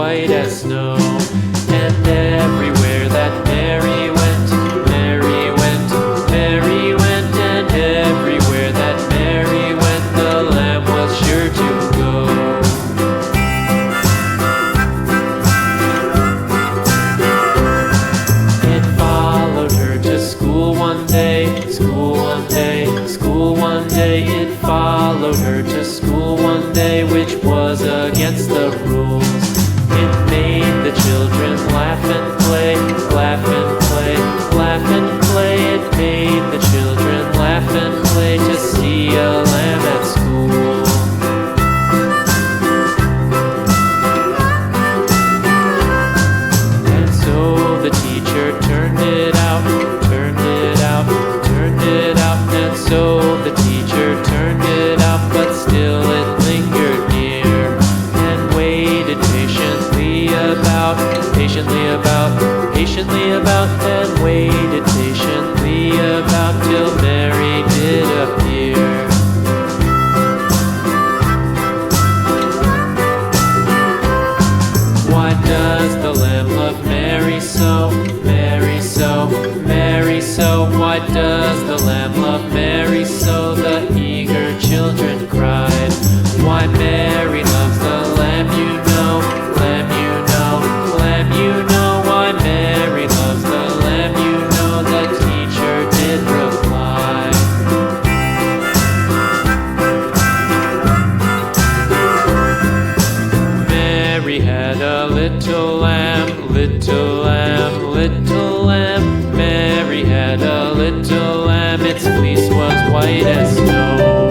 white as snow. And everywhere that Mary went, Mary went, Mary went, and everywhere that Mary went, the lamb was sure to go. It followed her to school one day, school one day, school one day. It followed her to school one day, which was against the rules. It made the children laugh and play, laugh and play, laugh and play. It made the children laugh and play to see a lamb at school. And so the teacher turned it out, turned it out, turned it out. And so the teacher turned it out, but still it lingered near and waited patiently about, patiently about, and waited patiently about till Mary did appear. Why does the lamb love Mary so, Mary so, Mary so? Why does the lamb love Mary so? The eager children cried. Why Mary loves the lamb, you know, lamb, you know, lamb, you know. Why Mary loves the lamb, you know, the teacher did reply. Mary had a little lamb, little lamb, little lamb. Mary had a little lamb, its fleece was white as snow.